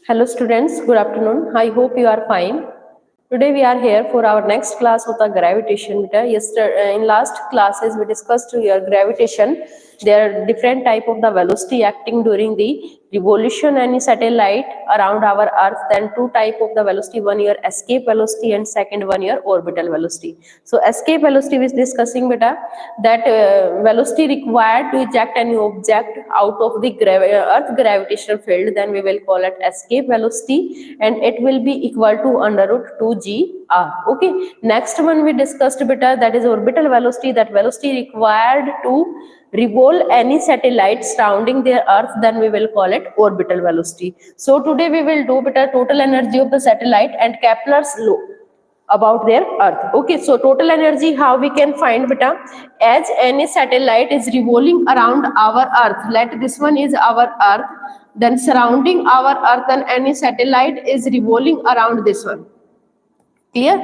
Hello students, good afternoon. I hope you are fine. Today we are here for our next class of the gravitation. Yesterday, in last classes we discussed your gravitation. There are different type of the velocity acting during the revolution any satellite around our earth. Then two type of the velocity, one your escape velocity and second one your orbital velocity. So escape velocity is discussing beta that velocity required to eject any object out of the earth gravitational field, then we will call it escape velocity, and it will be equal to under root 2 g r. Okay, next one we discussed beta, that is orbital velocity, that velocity required to revolve any satellite surrounding their earth, then we will call it orbital velocity. So today we will do beta total energy of the satellite and Kepler's law about their earth. Okay, so total energy how we can find beta, as any satellite is revolving around our earth, let this one is our earth, then surrounding our earth and any satellite is revolving around this one. Clear,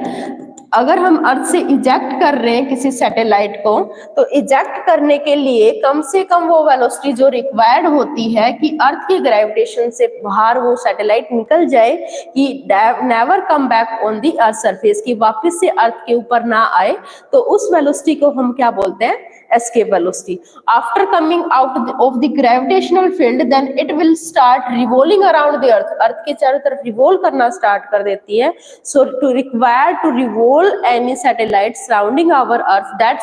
अगर हम अर्थ से eject कर रहे हैं किसी satellite को, तो eject करने के लिए कम से कम वो वेलोसिटी जो रिक्वायर्ड होती है कि अर्थ के ग्रेविटेशन से बाहर वो सैटेलाइट निकल जाए, कि never come back on the earth surface, की वापस से अर्थ के ऊपर ना आए, तो उस वेलोसिटी को हम क्या बोलते हैं, escape velocity. After coming out of the gravitational field, then it will start revolving around the earth. अर्थ के चारों तरफ revolve करना start कर देती है. So to require to revolve any satellite surrounding our earth, that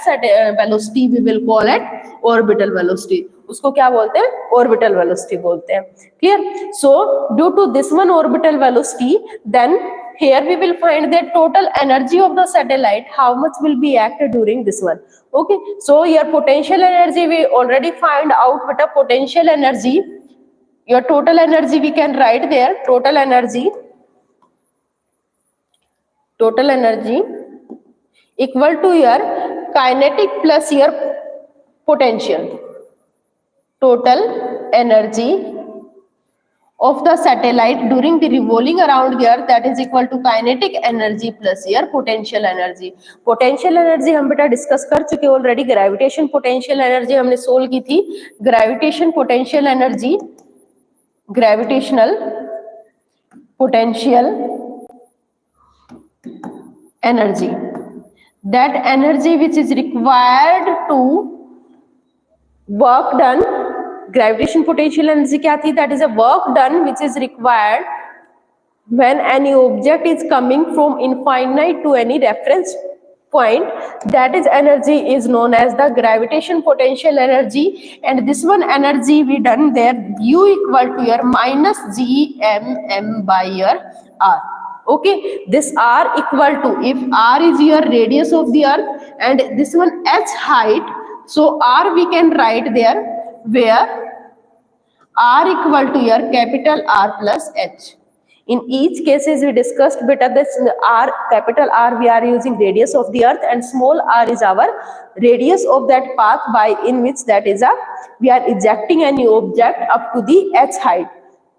velocity we will call it orbital velocity. उसको क्या बोलते हैं, orbital velocity बोलते हैं. Clear? So due to this one orbital velocity, then here we will find the total energy of the satellite, how much will be acted during this one. Okay, so your potential energy we already find out, but a potential energy, your total energy we can write there, total energy equal to your kinetic plus your potential. Total energy of the satellite during the revolving around the earth, that is equal to kinetic energy plus your potential energy. Potential energy हम बेटा discuss कर चुके already, gravitation potential energy हमने solve की थी. Gravitation potential energy, gravitational potential energy, that energy which is required to work done, gravitation potential energy क्या थी, that is a work done which is required when any object is coming from infinite to any reference point, that is energy is known as the gravitation potential energy. And this one energy we done there, u equal to your minus gmm by your r. Okay, this r equal to, if r is your radius of the earth and this one h height, so r we can write there where r equal to your capital R plus h. In each cases we discussed beta this r, capital R we are using radius of the earth and small r is our radius of that path by in which that is we are ejecting any object up to the h height.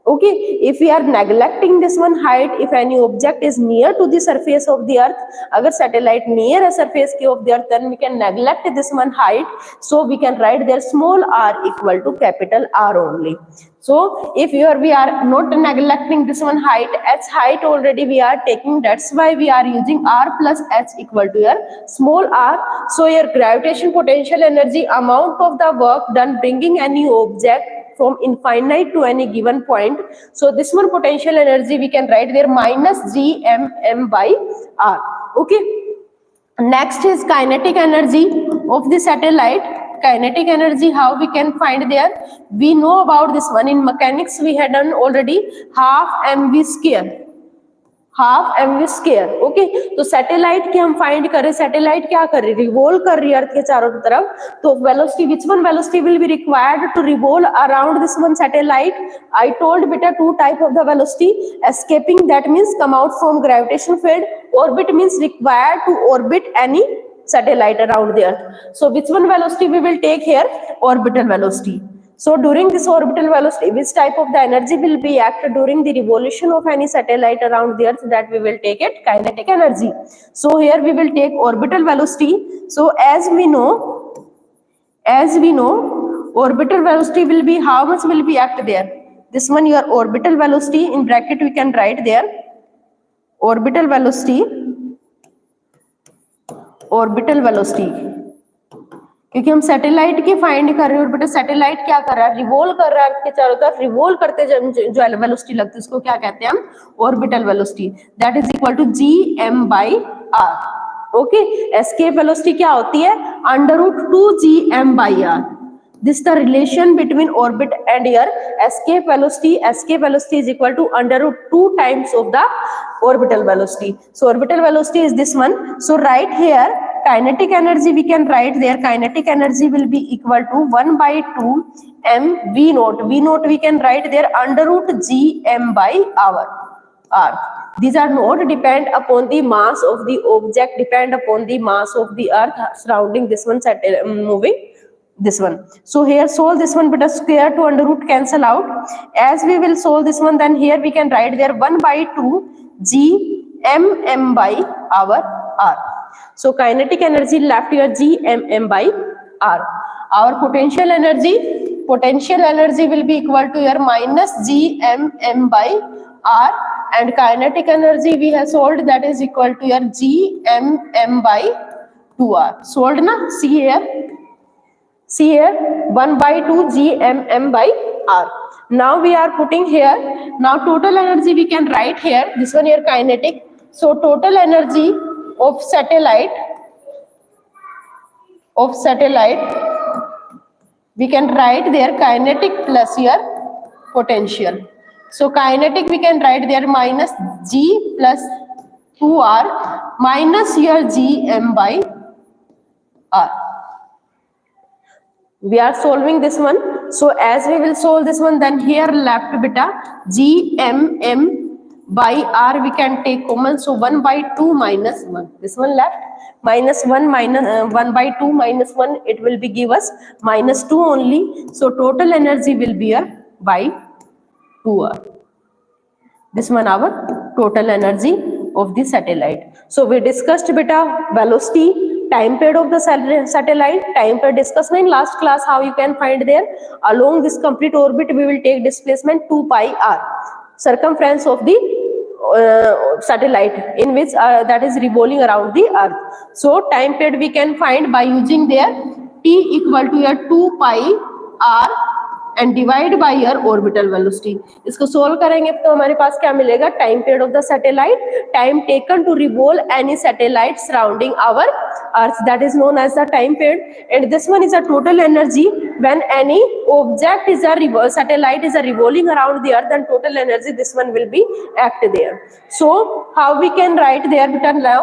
Okay, if we are neglecting this one height, if any object is near to the surface of the earth, agar satellite near a surface of the earth, then we can neglect this one height, so we can write there small r equal to capital R only. So if we are not neglecting this one height, h height already we are taking, that's why we are using r plus h equal to your small r. So your gravitation potential energy, amount of the work done bringing any object from infinite to any given point, so this one potential energy we can write there minus gmm by r. Okay, next is kinetic energy of the satellite. Kinetic energy how we can find there, we know about this one in mechanics we had done already, half mv square. Okay, तो satellite के हम find कर रहे, satellite क्या कर रही, revolve कर रही है अर्थ के चारों तरफ, तो velocity, which one velocity will be required to revolve around this one satellite. I told बेटा two type of the velocity, escaping that means come out from gravitation field, orbit means required to orbit any satellite around the earth. So which one velocity we will take here, orbital velocity. So during this orbital velocity, which type of the energy will be acted during the revolution of any satellite around the earth, that we will take it kinetic energy. So here we will take orbital velocity. So as we know orbital velocity will be, how much will be act there, this one your orbital velocity, in bracket we can write there orbital velocity, क्योंकि हम satellite की find कर रहे हैं और बेटा satellite क्या कर रहा है, रिवॉल्व कर रहा है के चारों तरफ, रिवॉल्व करते जो वेलोसिटी लगती है उसको क्या कहते हैं हम, orbital velocity, that is equal to gm/r। Okay, escape velocity क्या होती है, √2 gm/r। This the relation between orbit and your escape velocity. Escape velocity is equal to √2 times of the orbital velocity. So orbital velocity is this one. So right here kinetic energy we can write there, kinetic energy will be equal to 1/2 mv naught. V naught we can write there √gm/r. These are not depend upon the mass of the object, depend upon the mass of the earth surrounding this one moving this one. So here solve this one, but a square to under root cancel out. As we will solve this one, then here we can write there 1/2 gmm/r. So kinetic energy left here gmm/r. Our potential energy will be equal to your minus gmm/r, and kinetic energy we have solved, that is equal to your gmm/2r. Solved na? See here 1/2 gmm/r. Now we are putting here, now total energy we can write here, this one here kinetic. So total energy of satellite we can write there kinetic plus your potential. So kinetic we can write there minus g plus 2r minus your gm/r. We are solving this one. So as we will solve this one, then here left beta gmm/r we can take common. So 1/2 minus 1. This one left minus 1 minus 1/2 minus 1. It will be give us minus 2 only. So total energy will be by 2r. This one our total energy of the satellite. So we discussed beta velocity, time period of the satellite, time period discussed in last class, how you can find there. Along this complete orbit we will take displacement 2 pi r, circumference of the satellite in which that is revolving around the earth. So time period we can find by using there t equal to your 2 pi r and divide by your orbital velocity. इसको solve करेंगे तो हमारे पास क्या मिलेगा, time period of the satellite, time taken to revolve any satellite surrounding our earth, that is known as the time period. And this one is a total energy when any object is satellite is revolving around the earth, then total energy this one will be act there. So how we can write there beta now?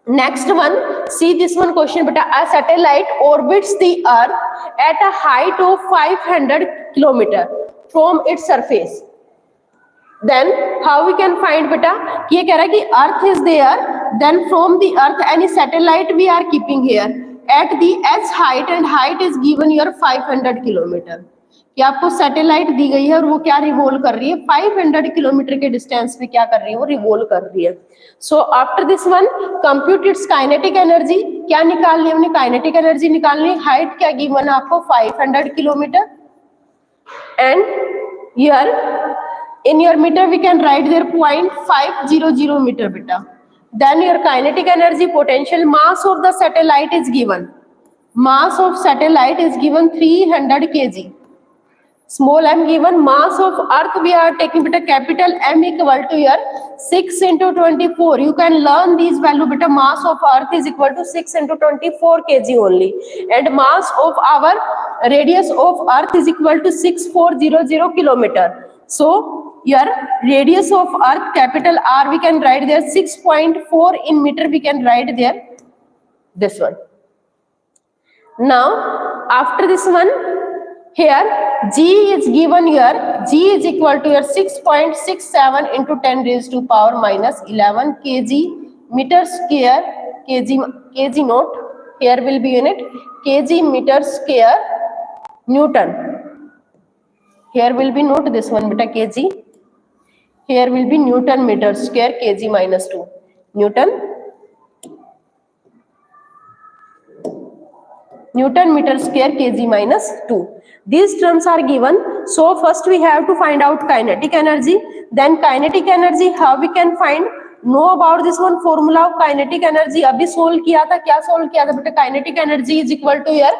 Next one, see this one question beta, a satellite orbits the earth at a height of 500 kilometer from its surface. Then how we can find beta, ये कह रहा है कि earth is there, then from the earth any satellite we are keeping here at the h height, and height is given your 500 kilometer. कि आपको satellite दी गई है और वो क्या रिवॉल्व कर रही है, 500 किलोमीटर के डिस्टेंस पे क्या कर रही है, वो रिवॉल्व कर रही है. So after this one compute it's kinetic energy. क्या निकालनी है हमने, काइनेटिक एनर्जी निकालनी है. हाइट क्या गिवन है आपको 500 kilometre, and here in your meter we can write there 0.500 meter beta. Then your kinetic energy, potential, mass of the satellite is given. Mass of satellite is given 300 kg. Small m given. Mass of earth we are taking beta capital M equal to your 6 into 24. You can learn these value beta. Mass of earth is equal to 6 into 24 kg only, and mass of our radius of earth is equal to 6400 kilometer. So your radius of earth capital R we can write there 6.4 in meter, we can write there this one. Now after this one, here G is given here, G is equal to your 6.67 into 10 raised to power minus 11 kg meter square, kg not, here will be unit kg meter square Newton. Here will be not this one beta kg, here will be Newton meter square, kg minus 2 Newton Newton meter square kg minus 2. These terms are given. So first we have to find out kinetic energy. Then kinetic energy, how we can find? Know about this one formula of kinetic energy. अभी solve किया था, क्या solve किया था बेटा? Kinetic energy is equal to your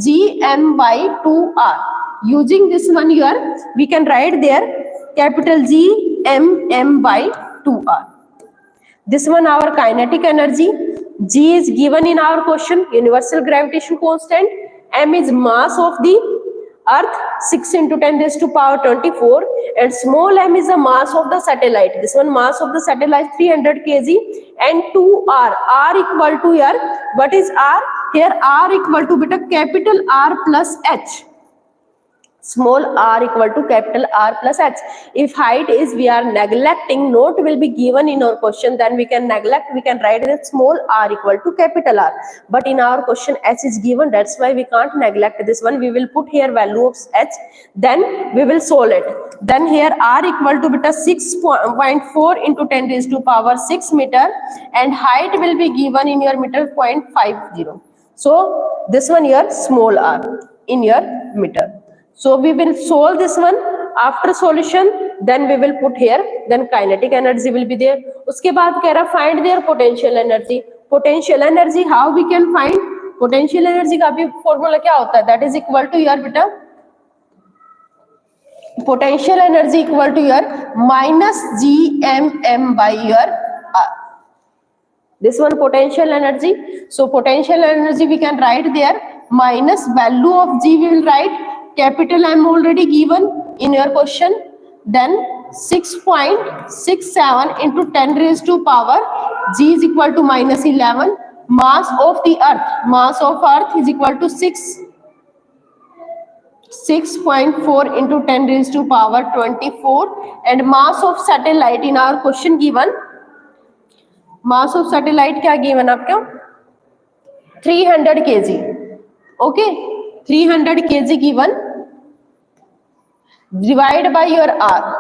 gm by 2r. Using this one here, we can write there capital G m by 2r. This one our kinetic energy. G is given in our question, universal gravitation constant. M is mass of the earth, 6 into 10 raised to power 24, and small m is the mass of the satellite. This one mass of the satellite 300 kg, and 2r. R equal to here, what is R? Here R equal to beta capital R plus H. Small r equal to capital R plus H. If height is we are neglecting, note will be given in our question, then we can neglect, we can write it small r equal to capital R. But in our question H is given, that's why we can't neglect this one. We will put here value of H, then we will solve it. Then here r equal to beta 6.4 into 10 raised to power 6 meter, and height will be given in your meter 0.50. So this one here small r in your meter. So we will solve this one. After solution, then we will put here. Then kinetic energy will be there. उसके बाद कह रहा find their potential energy. Potential energy how we can find? Potential energy का भी formula क्या होता है? That is equal to your बेटा potential energy equal to your minus gmm by your r. This one potential energy. So potential energy we can write there minus value of G we will write. Capital M already given in your question. Then 6.67 into 10 raised to power G is equal to minus 11. Mass of the earth. Mass of earth is equal to 6.4 into 10 raised to power 24. And mass of satellite in our question given. Mass of satellite क्या given आपको? 300 kg. Okay. 300 kg given. Divide by your r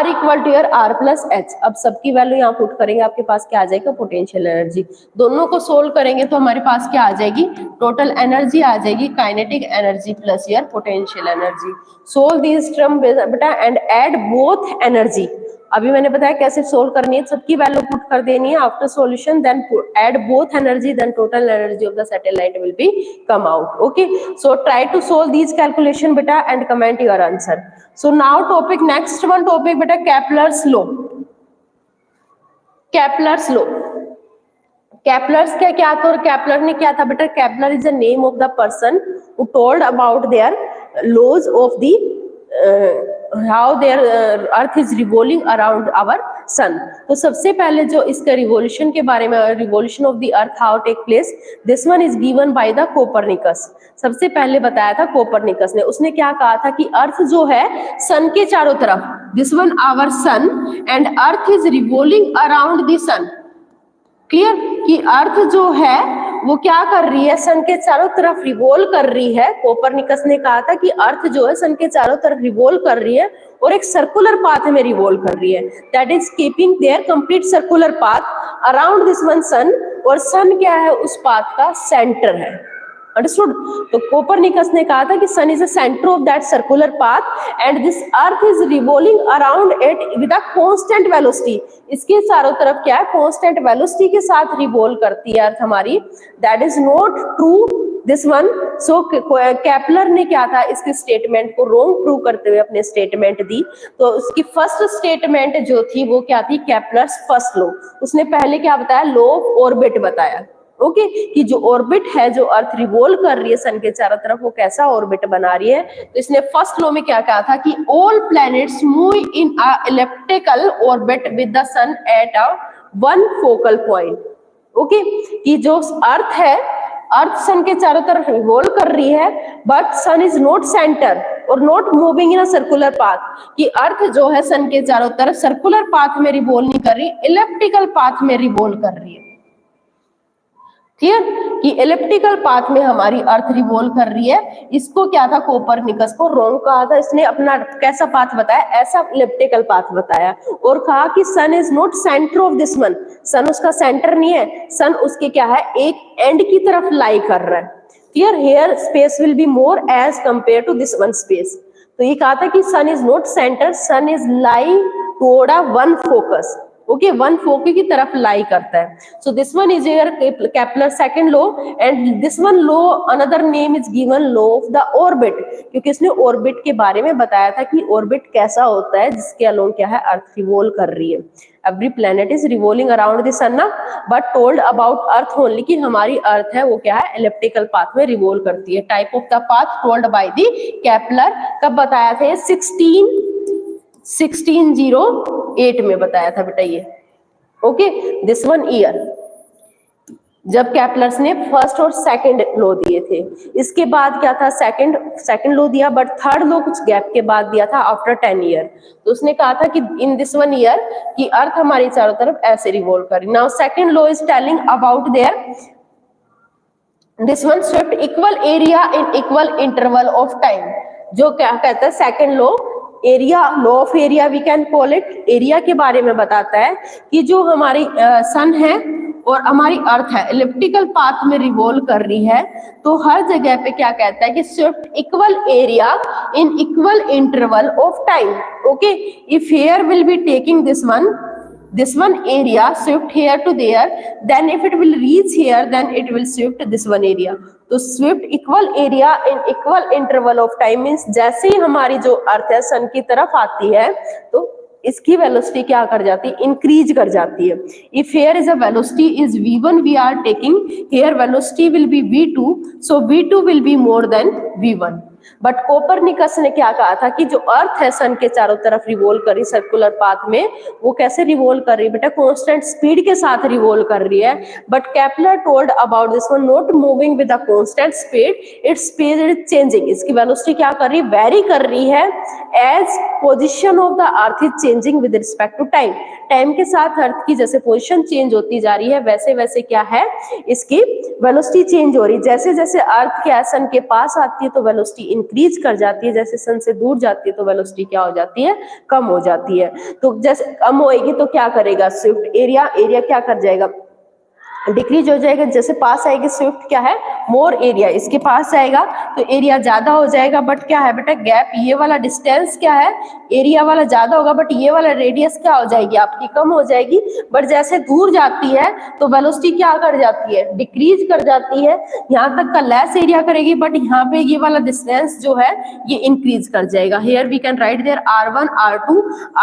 equal to your r plus h. अब सबकी value यहाँ put करेंगे, आपके पास क्या आ जाएगा? Potential energy. दोनों को सोल्व करेंगे तो हमारे पास क्या आ जाएगी? टोटल एनर्जी आ जाएगी kinetic energy plus your potential energy. Solve this term बेटा एंड ऐड बोथ एनर्जी. अभी मैंने बताया कैसे सोल्व करनी है, सबकी वैल्यू पुट कर देनी है. After solution then add both energy, then total energy of the satellite will be come out. Okay, so try to solve these calculation बेटा and comment your answer. So now topic next one topic बेटा Kepler's law. Kepler's law. Kepler's क्या था और Kepler ने क्या था बेटा? Kepler is the name of the person who told about their laws of the how their earth is revolving around our sun. तो सबसे पहले जो इसका रिवोल्यूशन के बारे में, revolution of the earth how take place, this one is given by the Copernicus. सबसे पहले बताया था कोपरनिकस ने. उसने क्या कहा था कि अर्थ जो है सन के चारों तरफ, this one our sun and earth is revolving around the sun. Clear कि अर्थ जो है वो क्या कर रही है? सन के चारों तरफ रिवॉल्व कर रही है. कोपरनिकस ने कहा था कि अर्थ जो है सन के चारों तरफ रिवॉल्व कर रही है और एक सर्कुलर पाथ में रिवॉल्व कर रही है. That is keeping their complete circular path around this one sun. और सन क्या है? उस पाथ का सेंटर है. अंडरस्टूड? तो कोपरनिकस ने कहा था कि sun is the centre of that circular path and this earth is revolving around it with a constant velocity. इसके चारों तरफ क्या है? कांस्टेंट वेलोसिटी के साथ रिवॉल्व करती है अर्थ हमारी. That is not true this one. So Kepler ने क्या था? इसके स्टेटमेंट को रॉन्ग प्रूव करते हुए अपने स्टेटमेंट दी. तो उसकी फर्स्ट स्टेटमेंट जो थी वो क्या थी? Kepler's first law. उसने पहले क्या बताया? लॉ ऑफ ऑर्बिट बताया. ओके कि जो ऑर्बिट है, जो अर्थ रिवॉल्व कर रही है सन के चारों तरफ, वो कैसा ऑर्बिट बना रही है. तो इसने फर्स्ट लॉ में क्या कहा था कि all planets move in a elliptical orbit with the sun at a one focal point. Okay कि जो अर्थ है, अर्थ सन के चारों तरफ रिवॉल्व कर रही है but sun is not centre और not moving in a circular path. कि अर्थ जो है सन के चारों तरफ सर्कुलर पाथ में रिवॉल्व नहीं कर रही, इलिप्टिकल पाथ में रिवॉल्व कर रही है. क्लियर कि इलिप्टिकल पाथ में हमारी अर्थ रिवॉल्व कर रही है. इसको क्या था? कोपरनिकस को रॉन्ग कहा था. इसने अपना कैसा पाथ बताया? ऐसा इलिप्टिकल पाथ बताया और कहा कि sun is not centre of this one. Sun उसका सेंटर नहीं है, सन उसके क्या है? एक एंड की तरफ लाई कर रहा है. here space will be more as compared to this one space. तो ये कहा था कि sun is not centre, sun is lie toward a one focus, okay, one focus की तरफ लाई करता है. So this one is your Kepler second law, and this one law another name is given law of the orbit, क्योंकि इसने orbit के बारे में बताया था कि ऑर्बिट कैसा होता है जिसके अलोंग क्या है, अर्थ रिवॉल्व कर रही है. Every planet is revolving around the sun ना, but told about earth only कि हमारी अर्थ है वो क्या है, एलिप्टिकल पाथ में रिवॉल्व करती है. Type of the path told by the Kepler. कब बताया था ये? 1608 में बताया था बेटा ये. ओके, दिस वन ईयर जब केपलर्स ने फर्स्ट और सेकंड लॉ दिए थे. इसके बाद क्या था, सेकंड लॉ दिया, बट थर्ड लॉ कुछ गैप के बाद दिया था आफ्टर 10 ईयर. तो उसने कहा था कि इन दिस वन ईयर कि अर्थ हमारी चारों तरफ ऐसे रिवॉल्व करी. Now second law is telling about there this one swift equal area in equal interval of time. जो क्या कहता है second law, area, law of area we can call it. Area के बारे में बताता है कि जो हमारी सन है और हमारी अर्थ है एलिप्टिकल पाथ में रिवॉल्व कर रही है, तो हर जगह पे क्या कहता है कि Swift equal area in equal interval of time. Okay, if here will be taking this one area shift here to there, then if it will reach here then it will shift this one area. तो Swift equal area in equal interval of time means जैसे ही हमारी जो अर्थ है सन की तरफ आती है तो इसकी वेलोसिटी क्या कर जाती है, इंक्रीज कर जाती है. If here is a velocity is v1 we are taking, here velocity will be v2, so v2 will be more than v1. But Copernicus ने क्या कहा था कि जो अर्थ है सन के चारों तरफ रिवॉल्व कर रही सर्कुलर पाथ में, वो कैसे रिवॉल्व कर रही है बेटा, कांस्टेंट स्पीड के साथ रिवॉल्व कर रही है. But Kepler told about this one not moving with the constant speed, its speed is changing. इसकी वेलोसिटी क्या कर रही है, वेरी कर रही है as position of the earth is changing with respect to time. Time के साथ अर्थ की जैसे पोजीशन चेंज होती जा रही है वैसे वैसे क्या है, इसकी वेलोसिटी चेंज हो रही है. जैसे जैसे अर्थ क्या सन के पास आती है तो वेलोसिटी इंक्रीज कर जाती है, जैसे सन से दूर जाती है तो वेलोसिटी क्या हो जाती है, कम हो जाती है. तो जैसे कम होएगी तो क्या करेगा, स्विफ्ट एरिया क्या कर जाएगा, डिक्रीज हो जाएगा. जैसे पास आएगी स्विफ्ट क्या है, मोर एरिया, इसके पास जाएगा तो एरिया ज्यादा हो जाएगा. बट क्या है बेटा, गैप, ये वाला डिस्टेंस क्या है, एरिया वाला ज्यादा होगा, बट ये वाला रेडियस क्या हो जाएगी आपकी, कम हो जाएगी. बट जैसे दूर जाती है तो वेलोसिटी क्या कर जाती है, डिक्रीज कर जाती है. यहाँ तक का लेस एरिया करेगी, बट यहाँ पे ये वाला डिस्टेंस जो है ये इंक्रीज कर जाएगा. Here we can write there r1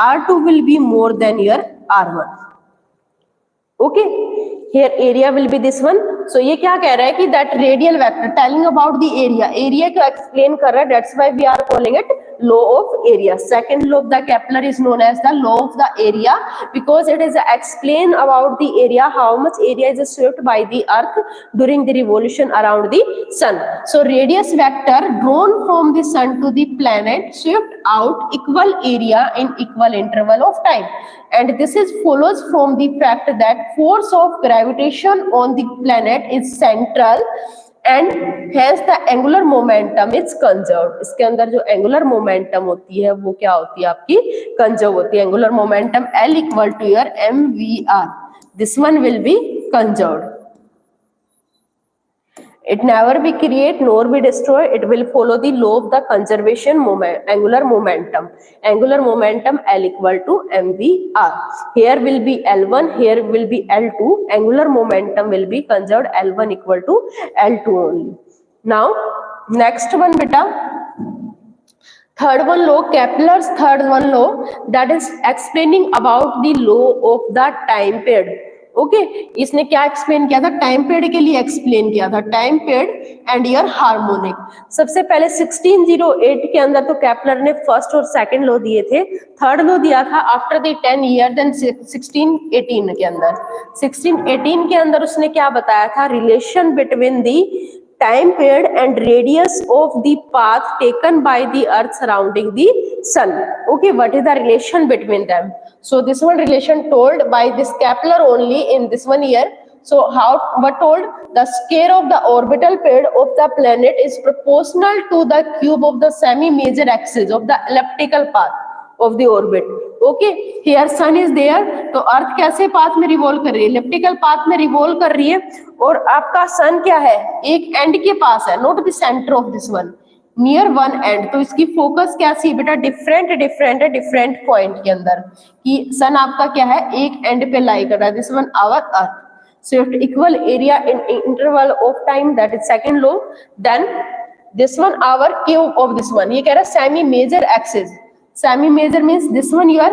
r2 will be more than your r1. Okay, here area will be this one. So ये क्या कह रहा है कि that radial vector telling about the area को explain कर रहा है, that's why we are calling it law of area. Second law of the Kepler is known as the law of the area because it is explain about the area, how much area is swept by the earth during the revolution around the sun. So radius vector drawn from the sun to the planet swept out equal area in equal interval of time. And this is follows from the fact that force of gravitation on the planet is central and hence the angular momentum is conserved. इसके अंदर जो angular momentum होती है वो क्या होती है आपकी, conserve होती है. angular momentum L equal to your mvr. This one will be conserved. It never be create nor be destroy. It will follow the law of the conservation moment, angular momentum. Angular momentum L equal to mvr. Here will be L1, here will be L2. Angular momentum will be conserved L1 equal to L2 only. Now next one beta, third one law, Kepler's third one law, that is explaining about the law of the time period. Okay, इसने क्या explain किया था, time period के लिए explain किया था, time period and your harmonic. सबसे पहले 1608 के अंदर तो केपलर ने फर्स्ट और सेकंड लॉ दिए थे, थर्ड लॉ दिया था आफ्टर द 10 ईयर. देन 1618 के अंदर 1618 के अंदर उसने क्या बताया था, relation between the time period and radius of the path taken by the earth surrounding the sun. Okay, what is the relation between them? So this one relation told by this Kepler only in this one year. So what told, the square of the orbital period of the planet is proportional to the cube of the semi major axis of the elliptical path of the orbit. Okay here sun is there, तो earth कैसे path में revolve कर रही है, elliptical path में revolve कर रही है, और आपका सन क्या है, एक एंड के पास है, not the centre of this one, near one and, तो इसकी फोकस कैसी है बेटा, डिफरेंट पॉइंट के अंदर, कि सन आपका क्या है, एक एंड पे लाई कर रहा है, this one our earth, so you have to equal area in interval of time, that is second law. Then this one our cube of this one, ये कह रहा है semi major axis, semi major means this one your,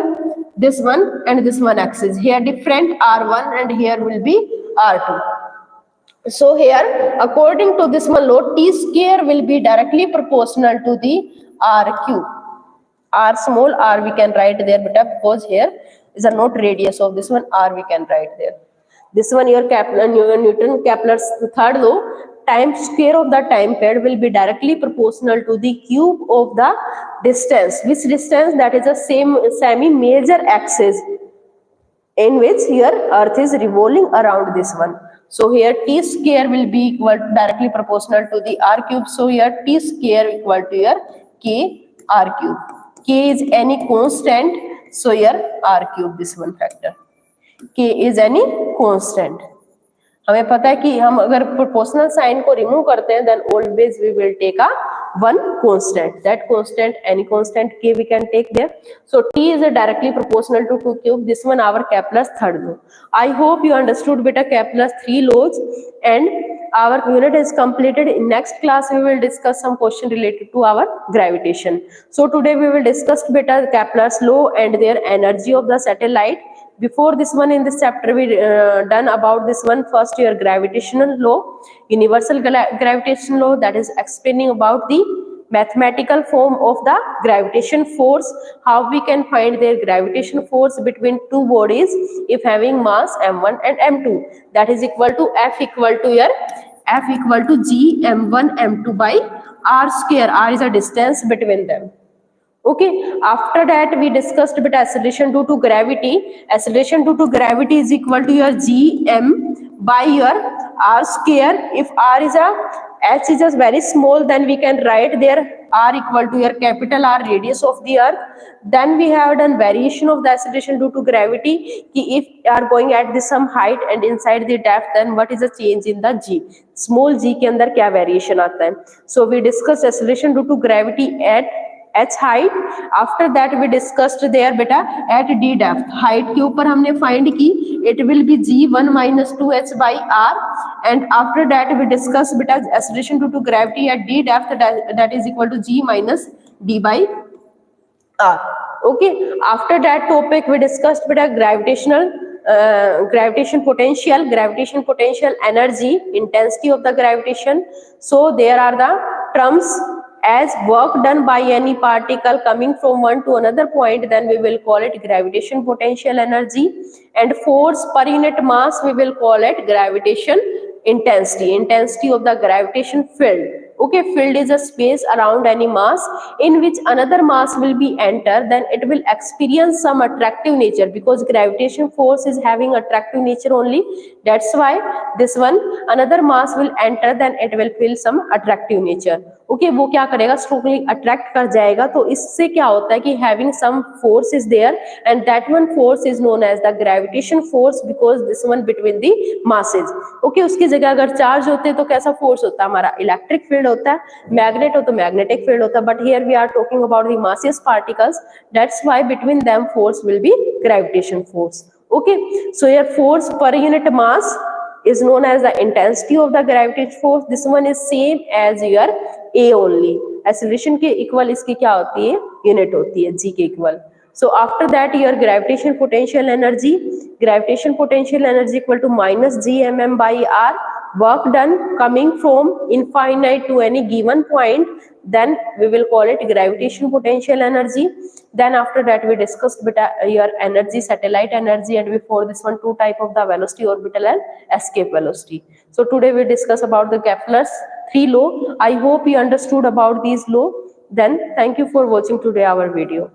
this one and this one axis, here different r1 and here will be r2. So here according to this one law, t square will be directly proportional to the r cube, r small r we can write there beta, because here is a not radius of this one, r we can write there. This one your Kepler, Newton Kepler's third law, time square of the time period will be directly proportional to the cube of the distance. Which distance? That is the same semi major axis in which your earth is revolving around this one. So here t square will be equal directly proportional to the r cube. So here t square equal to your k r cube. K is any constant, so here r cube this one factor. K is any constant. हमें पता है कि हम अगर proportional sign को remove करते हैं, then always we will take a one constant. That constant, any constant k we can take there. So t is directly proportional to 2 cube. This one our Kepler's third law. I hope you understood beta Kepler's 3 laws, and our unit is completed. In next class we will discuss some question related to our gravitation. So today we will discuss beta Kepler's law and their energy of the satellite. Before this one, in this chapter we done about this one, first your gravitational law, universal gravitation law, that is explaining about the mathematical form of the gravitation force, how we can find their gravitation force between two bodies if having mass m1 and m2, that is equal to F equal to your F equal to g m1 m2 by r square, r is a distance between them. Okay, after that we discussed bit acceleration due to gravity. Acceleration due to gravity is equal to your gm by your r square. If r is a h is just very small, then we can write there r equal to your capital R, radius of the earth. Then we have done variation of the acceleration due to gravity, कि if you are going at the some height and inside the depth, then what is the change in the g, small g के अंदर क्या variation आता है. So we discussed acceleration due to gravity at h height. After that we discussed there beta at d depth, height के ऊपर हमने find की it will be g1 minus 2h by r, and after that we discussed beta acceleration due to gravity at d depth, that is equal to g minus d by r. Okay, after that topic we discussed beta gravitation potential energy, intensity of the gravitation. So there are the terms as work done by any particle coming from one to another point, then we will call it gravitation potential energy, and force per unit mass we will call it gravitation intensity of the gravitation field. Okay, field is a space around any mass in which another mass will be enter, then it will experience some attractive nature, because gravitation force is having attractive nature only, that's why this one another mass will enter, then it will feel some attractive nature. Okay, वो क्या करेगा, strongly attract कर जाएगा, तो इससे क्या होता है कि having some force is there, and that one force is known as the gravitation force, because this one between the masses. Okay, उसकी जगह अगर चार्ज होते हैं तो कैसा फोर्स होता है हमारा, इलेक्ट्रिक फील्ड होता है, मैग्नेट हो तो मैग्नेटिक फील्ड होता है, but here we are talking about the massless particles, that's why between them force will be gravitation force. Okay, so here force per unit mass is known as the intensity of the gravitational force. This one is same as your a only. Acceleration के equal इसकी क्या होती है, unit होती है g के equal. So after that your gravitation potential energy equal to minus g mm by r, work done coming from infinite to any given point, then we will call it gravitation potential energy. Then after that we discussed your energy, satellite energy, and before this one two type of the velocity, orbital and escape velocity. So today we discuss about the Kepler's 3 law. I hope you understood about these law. Then thank you for watching today our video.